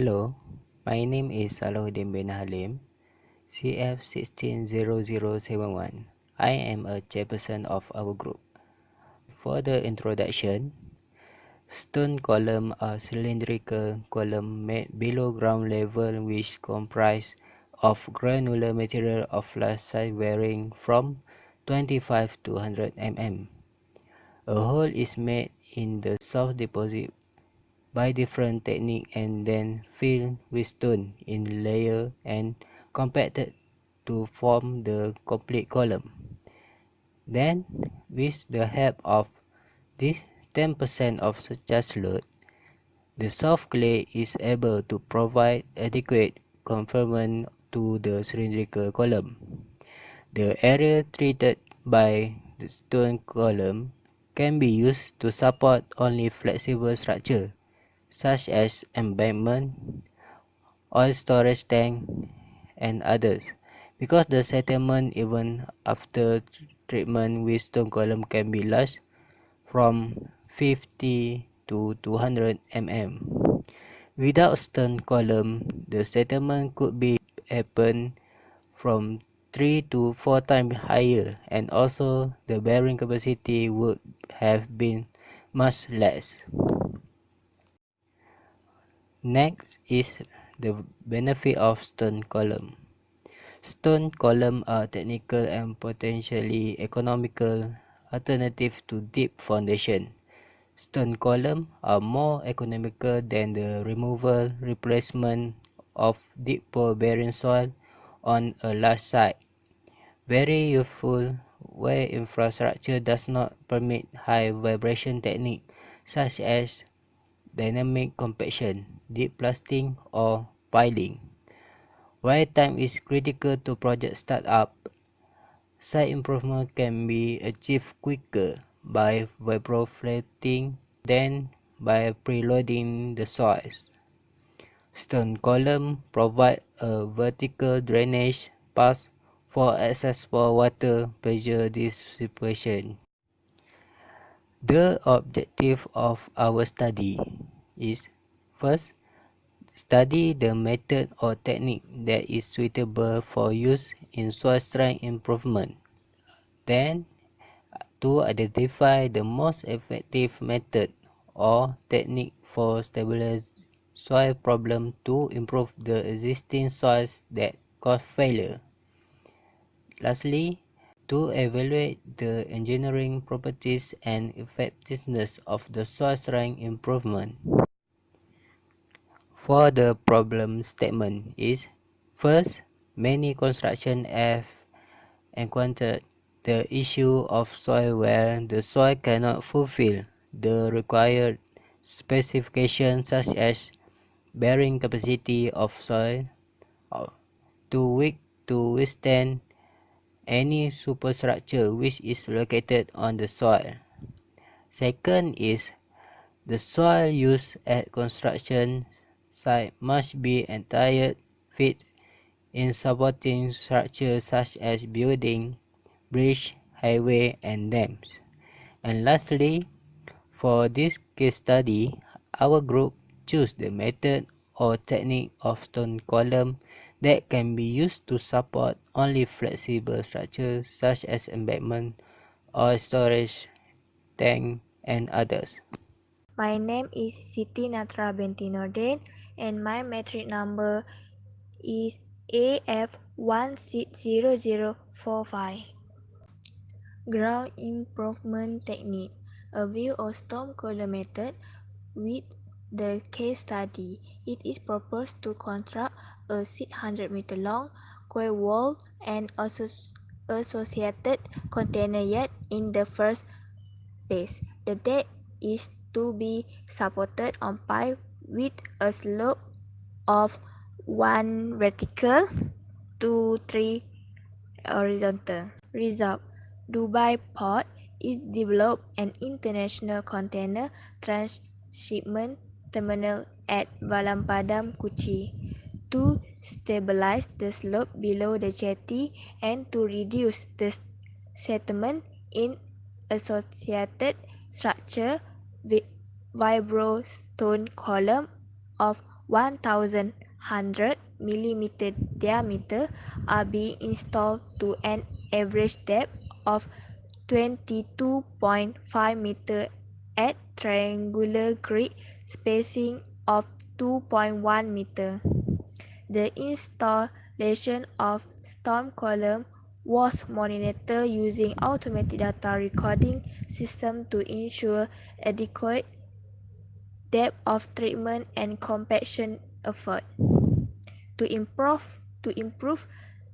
Hello, my name is Salahuddin bin Halim, CF160071. I am a chairperson of our group. For the introduction, stone columns are cylindrical columns made below ground level which comprise of granular material of large size varying from 25 to 100 mm. A hole is made in the soft deposit by different techniques and then filled with stone in layer and compacted to form the complete column. Then, with the help of this 10% of such load, the soft clay is able to provide adequate confinement to the cylindrical column. The area treated by the stone column can be used to support only flexible structure such as embankment, oil storage tank, and others. Because the settlement even after treatment with stone column can be large from 50 to 200 mm. Without stone column, the settlement could be happen from 3 to 4 times higher, and also the bearing capacity would have been much less. Next is the benefit of stone column. Stone columns are technical and potentially economical alternative to deep foundation. Stone columns are more economical than the removal replacement of deep pore bearing soil on a large site. Very useful where infrastructure does not permit high vibration technique such as dynamic compaction, deep blasting, or piling. While time is critical to project startup, site improvement can be achieved quicker by vibroflating than by preloading the soils. Stone columns provide a vertical drainage path for access for water pressure dissipation. The objective of our study is first, study the method or technique that is suitable for use in soil strength improvement. Then, to identify the most effective method or technique for stabilize soil problem to improve the existing soils that cause failure. Lastly, to evaluate the engineering properties and effectiveness of the soil strength improvement. For the problem statement is, first, many construction have encountered the issue of soil where the soil cannot fulfill the required specifications such as bearing capacity of soil, too weak to withstand any superstructure which is located on the soil. Second is, the soil used at construction site must be entirely fit in supporting structures such as building, bridge, highway, and dams. And lastly, for this case study, our group chose the method or technique of stone column that can be used to support only flexible structures such as embankment or storage tank and others. My name is Siti Natra binti Nordin and my metric number is AF160045. Ground improvement technique. A view of stone column method with the case study. It is proposed to construct a 600-meter long quay wall and associated container yard in the first phase. The deck is to be supported on pipe with a slope of 1 vertical to 3 horizontal. Result: Dubai Port is developed an international container transshipment terminal at Valampadam, Kochi, to stabilize the slope below the jetty and to reduce the settlement in associated structure with vibro stone column of 1,100 mm diameter are being installed to an average depth of 22.5 meter at triangular grid spacing of 2.1 meter. The installation of storm column was monitored using automatic data recording system to ensure adequate depth of treatment and compaction effort. To improve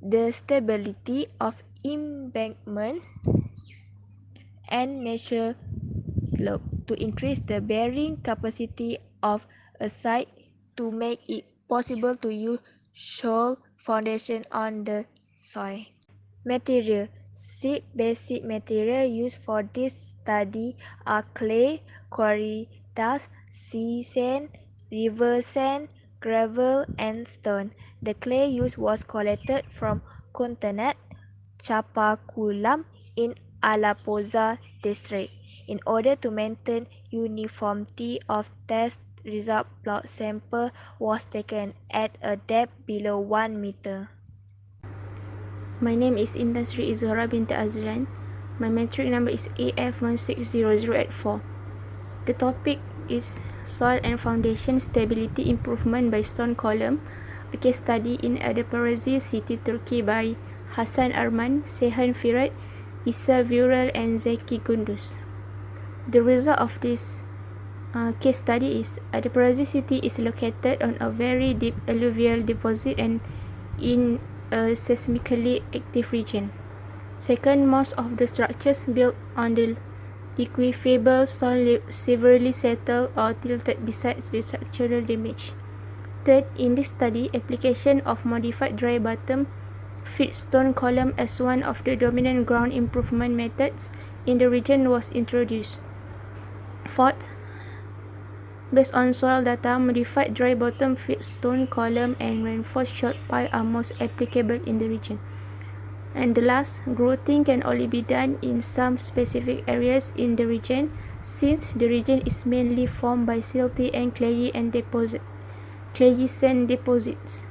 the stability of embankment and natural slope, to increase the bearing capacity of a site, to make it possible to use shoal foundation on the soil. Material. Six basic material used for this study are clay, quarry dust, sea sand, river sand, gravel, and stone. The clay used was collected from Kuntanat, Chapakulam in Alappuzha district. In order to maintain uniformity of test result, blood sample was taken at a depth below 1 meter. My name is Intan Sri Izhora binti Azlan. My metric number is AF160084. The topic is Soil and Foundation Stability Improvement by Stone Column, a case study in Adaparazi City, Turkey by Hasan Arman, Seyhan Firat, Isa Vural, and Zeki Gunduz. The result of this case study is Adaparazi City is located on a very deep alluvial deposit and in a seismically active region. Second, most of the structures built on the liquefiable soil severely settled or tilted besides the structural damage. Third, in this study, application of modified dry bottom feed stone column as one of the dominant ground improvement methods in the region was introduced. Fourth, based on soil data, modified dry bottom feed stone column and reinforced short pile are most applicable in the region. And the last, growthing can only be done in some specific areas in the region, since the region is mainly formed by silty and clayey sand deposits.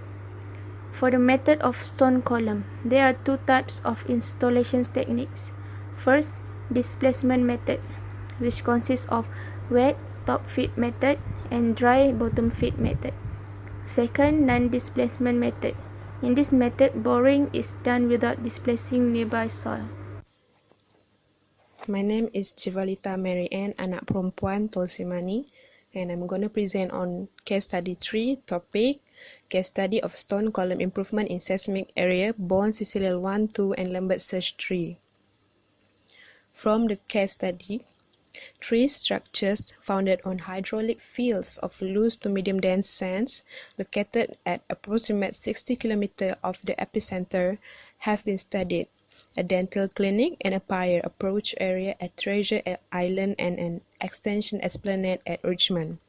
For the method of stone column, there are two types of installation techniques. First, displacement method, which consists of wet top feed method and dry bottom feed method. Second, non-displacement method. In this method, boring is done without displacing nearby soil. My name is Jivalita Mary Ann, anak perempuan Tolsimani, and I'm going to present on case study 3, topic case study of stone column improvement in seismic area, Bone Sicilial 1, 2, and Lambert Search 3. From the case study, 3 structures founded on hydraulic fields of loose to medium dense sands located at approximately 60 km of the epicenter have been studied. A dental clinic and a pier approach area at Treasure Island and an extension esplanade at Richmond.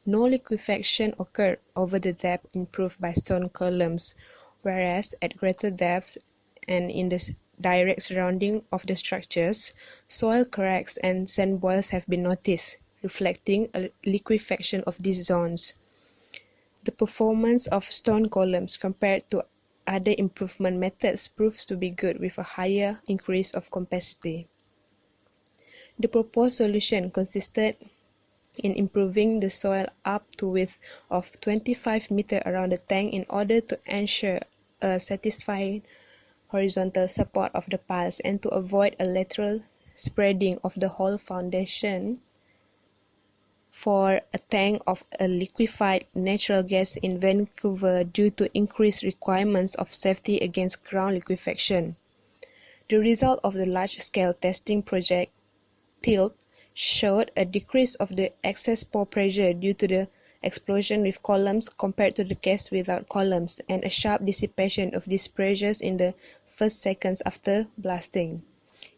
No liquefaction occurred over the depth improved by stone columns, whereas at greater depths and in the direct surrounding of the structures, soil cracks and sand boils have been noticed, reflecting a liquefaction of these zones. The performance of stone columns compared to other improvement methods proves to be good with a higher increase of capacity. The proposed solution consisted in improving the soil up to width of 25 meters around the tank in order to ensure a satisfying horizontal support of the piles and to avoid a lateral spreading of the whole foundation for a tank of a liquefied natural gas in Vancouver due to increased requirements of safety against ground liquefaction. The result of the large-scale testing project, TILT, showed a decrease of the excess pore pressure due to the explosion with columns compared to the case without columns, and a sharp dissipation of these pressures in the first seconds after blasting.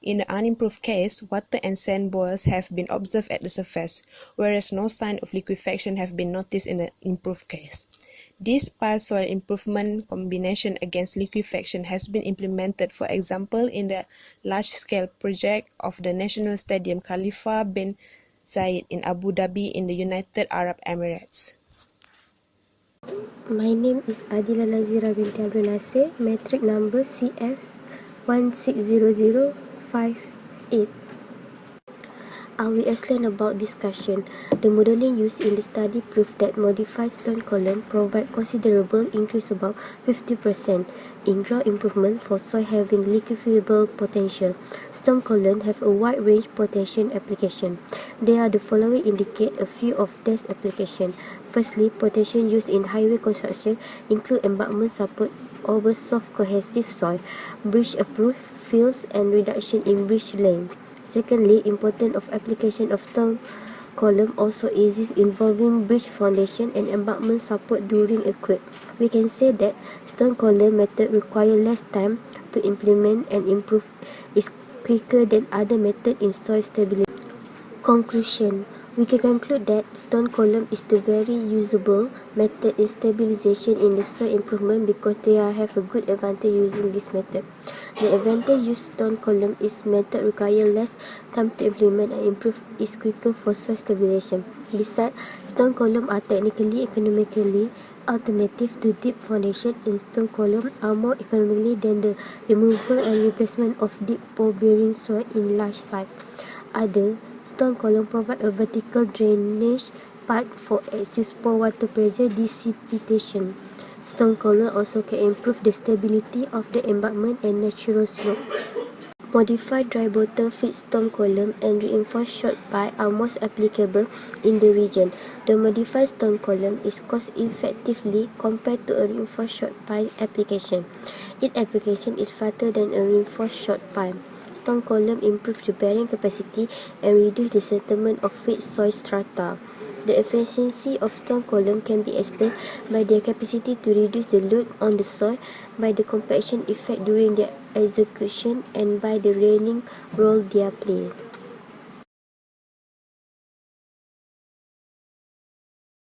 In the unimproved case, water and sand boils have been observed at the surface, whereas no sign of liquefaction have been noticed in the improved case. This pile soil improvement combination against liquefaction has been implemented, for example, in the large-scale project of the National Stadium Khalifa bin Zayed in Abu Dhabi in the United Arab Emirates. My name is Adila Nazira binti Abdul Nasir, metric number CF 160058. I will explain about discussion. The modeling used in the study proved that modified stone column provide considerable increase, about 50%, in ground improvement for soil having liquefiable potential. Stone column have a wide range potential application. They are the following indicate a few of these application. Firstly, potential used in highway construction include embankment support over soft cohesive soil, bridge-approved fields, and reduction in bridge length. Secondly, importance of application of stone column also exists involving bridge foundation and embankment support during earthquake. We can say that stone column method require less time to implement and improve is quicker than other method in soil stability. Conclusion. We can conclude that stone column is the very usable method in stabilization in the soil improvement because they have a good advantage using this method. The advantage used stone column is method require less time to implement and improve is quicker for soil stabilization. Besides, stone column are technically, economically alternative to deep foundation, and stone column are more economically than the removal and replacement of deep pore-bearing soil in large site. Other stone column provide a vertical drainage pipe for excess pore water pressure dissipation. Stone column also can improve the stability of the embankment and natural slope. Modified dry bottom feed stone column and reinforced short pipe are most applicable in the region. The modified stone column is cost effectively compared to a reinforced short pipe application. Its application is faster than a reinforced short pipe. Stone column improve the bearing capacity and reduce the settlement of wet soil strata. The efficiency of stone column can be explained by their capacity to reduce the load on the soil, by the compaction effect during their execution, and by the raining role they play.